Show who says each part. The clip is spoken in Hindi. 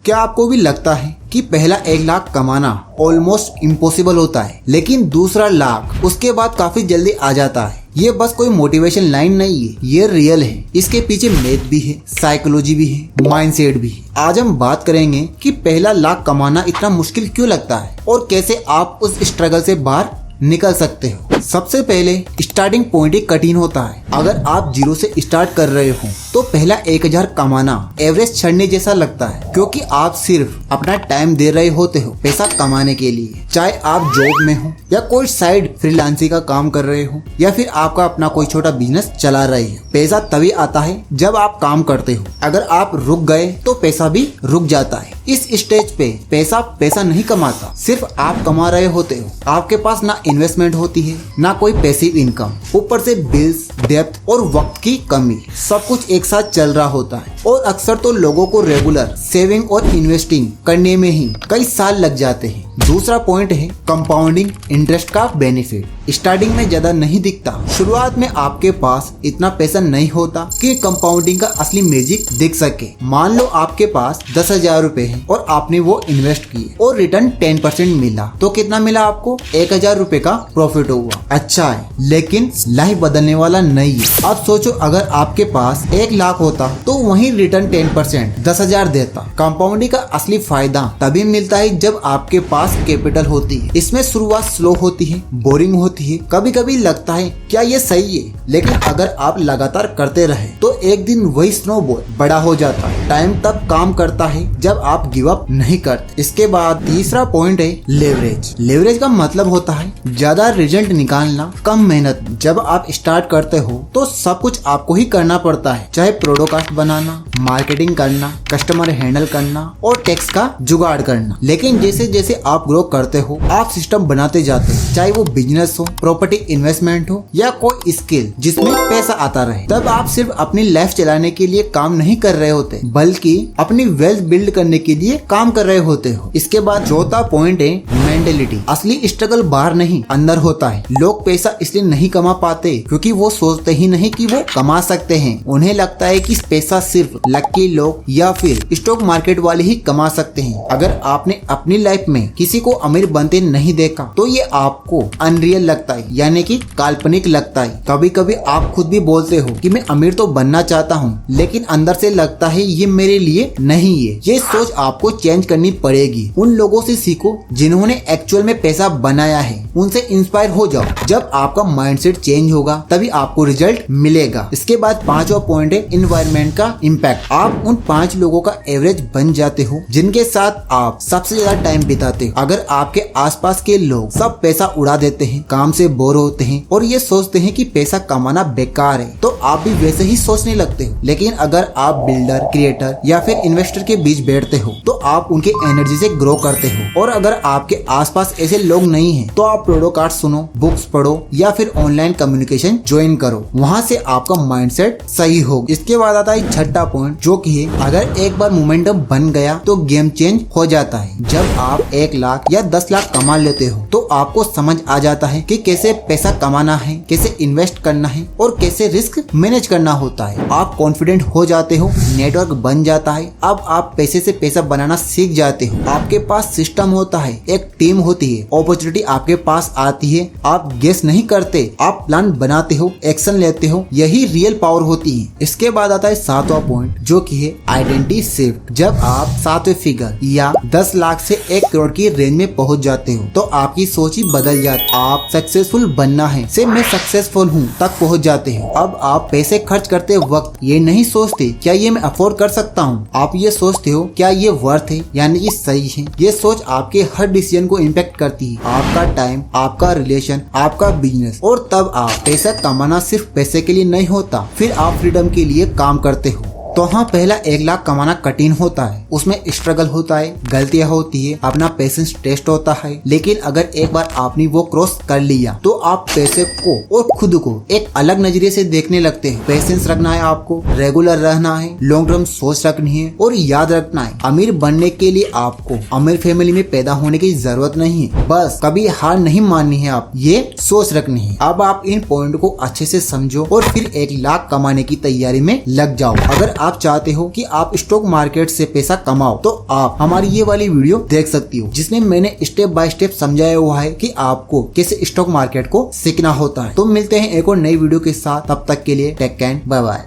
Speaker 1: क्या आपको भी लगता है कि पहला 1 लाख कमाना ऑलमोस्ट इम्पॉसिबल होता है, लेकिन दूसरा लाख उसके बाद काफी जल्दी आ जाता है? ये बस कोई मोटिवेशन लाइन नहीं है, ये रियल है। इसके पीछे मैथ भी है, साइकोलॉजी भी है, माइंडसेट भी है। आज हम बात करेंगे कि पहला लाख कमाना इतना मुश्किल क्यों लगता है और कैसे आप उस स्ट्रगल से बाहर निकल सकते हो। सबसे पहले स्टार्टिंग पॉइंट ही कठिन होता है। अगर आप 0 से स्टार्ट कर रहे हो तो पहला 1000 कमाना एवरेज छड़ने जैसा लगता है, क्योंकि आप सिर्फ अपना टाइम दे रहे होते हो पैसा कमाने के लिए। चाहे आप जॉब में हो या कोई साइड फ्रीलांसिंग का काम कर रहे हो या फिर आपका अपना कोई छोटा बिजनेस चला रहे हो, पैसा तभी आता है जब आप काम करते हो। अगर आप रुक गए तो पैसा भी रुक जाता है। इस स्टेज पे पैसा नहीं कमाता, सिर्फ आप कमा रहे होते हो। आपके पास ना इन्वेस्टमेंट होती है, ना कोई पैसिव इनकम, ऊपर से बिल्स, डेब्ट और वक्त की कमी, सब कुछ एक साथ चल रहा होता है। और अक्सर तो लोगों को रेगुलर सेविंग और इन्वेस्टिंग करने में ही कई साल लग जाते हैं। दूसरा पॉइंट है कंपाउंडिंग इंटरेस्ट का बेनिफिट। स्टार्टिंग में ज्यादा नहीं दिखता। शुरुआत में आपके पास इतना पैसा नहीं होता कि कंपाउंडिंग का असली मैजिक दिख सके। मान लो आपके पास 10,000 रुपए है और आपने वो इन्वेस्ट किए और रिटर्न 10% मिला, तो कितना मिला आपको? 1,000 रुपए का प्रॉफिट हुआ। अच्छा है, लेकिन लाइफ बदलने वाला नहीं है। अब सोचो अगर आपके पास 1 लाख होता तो वही रिटर्न 10% 10,000 देता। कंपाउंडिंग का असली फायदा तभी मिलता है जब आपके पास कैपिटल होती है। इसमें शुरुआत स्लो होती है, बोरिंग होती है, कभी कभी लगता है क्या ये सही है, लेकिन अगर आप लगातार करते रहे तो एक दिन वही स्नोबॉल बड़ा हो जाता है। टाइम तब काम करता है जब आप गिव अप नहीं करते। इसके बाद तीसरा पॉइंट है लेवरेज। लेवरेज का मतलब होता है ज्यादा रिजल्ट निकालना, कम मेहनत। जब आप स्टार्ट करते हो तो सब कुछ आपको ही करना पड़ता है, चाहे प्रोडक्ट बनाना, मार्केटिंग करना, कस्टमर हैंडल करना और टैक्स का जुगाड़ करना। लेकिन जैसे जैसे आप ग्रो करते हो आप सिस्टम बनाते जाते हो, चाहे वो बिजनेस हो, प्रॉपर्टी इन्वेस्टमेंट हो या कोई स्किल जिसमें पैसा आता रहे। तब आप सिर्फ अपनी लाइफ चलाने के लिए काम नहीं कर रहे होते, बल्कि अपनी वेल्थ बिल्ड करने के लिए काम कर रहे होते हो। इसके बाद चौथा पॉइंट है मेंटेलिटी। असली स्ट्रगल बाहर नहीं अंदर होता है। लोग पैसा इसलिए नहीं कमा पाते क्योंकि वो सोचते ही नहीं कि वो कमा सकते हैं। उन्हें लगता है कि पैसा सिर्फ लकी लोग या फिर स्टॉक मार्केट वाले ही कमा सकते हैं। अगर आपने अपनी लाइफ में किसी को अमीर बनते नहीं देखा तो ये आपको अनरियल लगता है, यानी कि काल्पनिक लगता है। कभी कभी आप खुद भी बोलते हो कि मैं अमीर तो बनना चाहता हूँ, लेकिन अंदर से लगता है ये मेरे लिए नहीं है। ये सोच आपको चेंज करनी पड़ेगी। उन लोगों से सीखो जिन्होंने एक्चुअल में पैसा बनाया है, उनसे इंस्पायर हो जाओ। जब आपका माइंडसेट चेंज होगा तभी आपको रिजल्ट मिलेगा। इसके बाद पांचवा पॉइंट है एनवायरनमेंट का इम्पैक्ट। आप उन 5 लोगों का एवरेज बन जाते हो जिनके साथ आप सबसे ज्यादा टाइम बिताते हो। अगर आपके आसपास के लोग सब पैसा उड़ा देते हैं, काम से बोर होते हैं और ये सोचते हैं कि पैसा कमाना बेकार है, तो आप भी वैसे ही सोचने लगते हो। लेकिन अगर आप बिल्डर, क्रिएटर या फिर इन्वेस्टर के बीच बैठते हो तो आप उनके एनर्जी से ग्रो करते हो। और अगर आपके आसपास ऐसे लोग नहीं हैं, तो आप प्रोडक्ट सुनो, बुक्स पढ़ो या फिर ऑनलाइन कम्युनिकेशन ज्वाइन करो। वहाँ से आपका माइंडसेट सही होगा। इसके बाद आता है छठा पॉइंट, जो कि है अगर एक बार मोमेंटम बन गया तो गेम चेंज हो जाता है। जब आप 1 लाख या 10 लाख कमा लेते हो तो आपको समझ आ जाता है कि कैसे पैसा कमाना है, कैसे इन्वेस्ट करना है और कैसे रिस्क मैनेज करना होता है। आप कॉन्फिडेंट हो जाते हो, नेटवर्क बन जाता है। अब आप पैसे से पैसा बनाना सीख जाते हो। आपके पास सिस्टम होता है, एक टीम होती है, अपॉर्चुनिटी आपके पास आती है। आप गेस नहीं करते, आप प्लान बनाते हो, एक्शन लेते हो। यही रियल पावर होती है। इसके बाद आता है 7वां पॉइंट, जो कि है आइडेंटिटी शिफ्ट। जब आप 7वें फिगर या 10 लाख से 1 करोड़ की रेंज में पहुंच जाते हो तो आपकी सोच ही बदल जाती है। आप सक्सेसफुल बनना है से मैं सक्सेसफुल हूँ तक पहुँच जाते हो। अब आप पैसे खर्च करते वक्त ये नहीं सोचते क्या ये मैं अफोर्ड कर सकता हूँ, आप ये सोचते हो क्या ये वर्थ है, यानी कि सही है। ये सोच आपके हर डिसीजन को इम्पैक्ट करती है, आपका टाइम, आपका रिलेशन, आपका बिजनेस। और तब आप पैसा कमाना सिर्फ पैसे के लिए नहीं होता, फिर आप फ्रीडम के लिए काम करते हो। तो हाँ, पहला 1 लाख कमाना कठिन होता है, उसमें स्ट्रगल होता है, गलतियां होती है, अपना पेशेंस टेस्ट होता है। लेकिन अगर एक बार आपने वो क्रॉस कर लिया तो आप पैसे को और खुद को एक अलग नजरिए से देखने लगते हैं। पेशेंस रखना है आपको, रेगुलर रहना है, लॉन्ग टर्म सोच रखनी है और याद रखना है अमीर बनने के लिए आपको अमीर फैमिली में पैदा होने की जरूरत नहीं है। बस कभी हार नहीं माननी है, आप ये सोच रखनी है। अब आप इन पॉइंट को अच्छे से समझो और फिर 1 लाख कमाने की तैयारी में लग जाओ। अगर आप चाहते हो कि आप स्टॉक मार्केट से पैसा कमाओ तो आप हमारी ये वाली वीडियो देख सकती हो, जिसमें मैंने स्टेप बाय स्टेप समझाया हुआ है कि आपको कैसे स्टॉक मार्केट को सीखना होता है। तो मिलते हैं एक और नई वीडियो के साथ, तब तक के लिए टेक केयर, बाय बाय।